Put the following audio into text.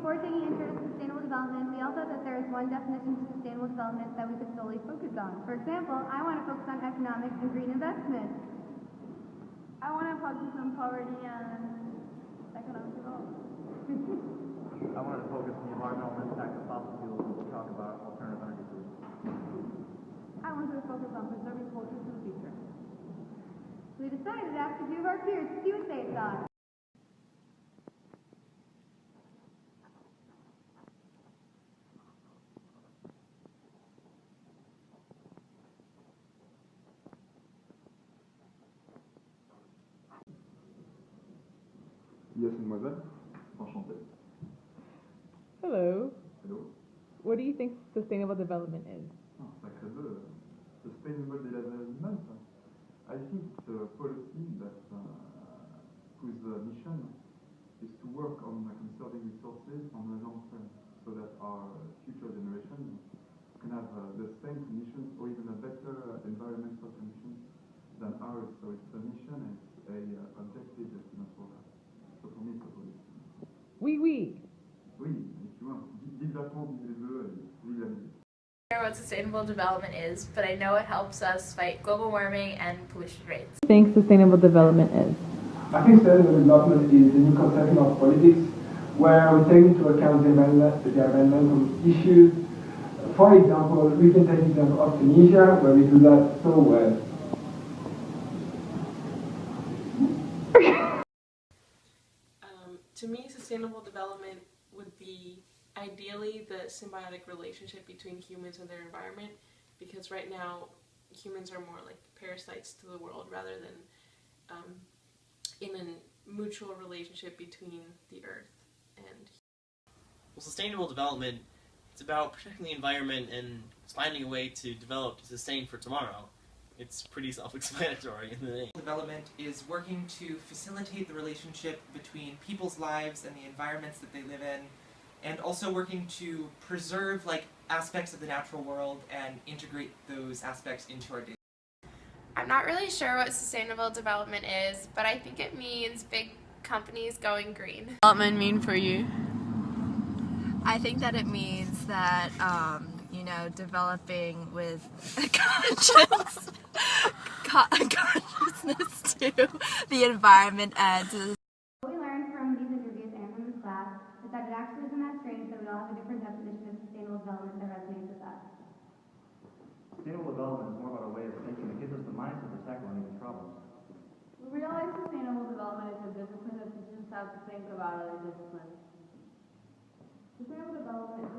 before taking intro to sustainable development, we all thought that there is one definition to sustainable development that we could solely focus on. For example, I want to focus on economic and green investment. I want to focus on poverty and economic development. I wanted to focus on the environmental impact of fossil fuels and talk about alternative energy solutions. I wanted to focus on preserving culture for the future. So we decided to ask a few of our peers to see what they thought. Yes, mademoiselle. Enchanté. Hello. Hello. What do you think sustainable development is? Ah, sacré bleu. Sustainable development. I think it's a policy that whose mission is to work on conserving resources on the long term, so that our future generations can have the same conditions or even a better environmental conditions than ours. So it's a mission and it's a objective that's not for that. So for me, it's a policy. Oui, oui. Oui, et tu vois, vive la France, vive les bleus, et vive la musique. I don't know what sustainable development is, but I know it helps us fight global warming and pollution rates. What do you think sustainable development is? I think sustainable development is the new conception of politics where we take into account the environmental issues. For example, we can take example of Tunisia where we do that so well. To me, sustainable development would be ideally the symbiotic relationship between humans and their environment, because right now humans are more like parasites to the world rather than in a mutual relationship between the earth and. Well, sustainable development, it's about protecting the environment and finding a way to develop to sustain for tomorrow. It's pretty self-explanatory in the name. Development is working to facilitate the relationship between people's lives and the environments that they live in, and also working to preserve aspects of the natural world and integrate those aspects into our daily life. I'm not really sure what sustainable development is, but I think it means big companies going green. Development mean for you? I think that it means that developing with consciousness to the environment and to the. What we learned from these interviews and from this class is that it actually isn't that strange that we all have a different definition of sustainable development that resonates with us. Sustainable development is more about a way of thinking that gives us the mindset to tackle any problems. We realize sustainable development is a discipline that teaches us how to think about other disciplines. Sustainable development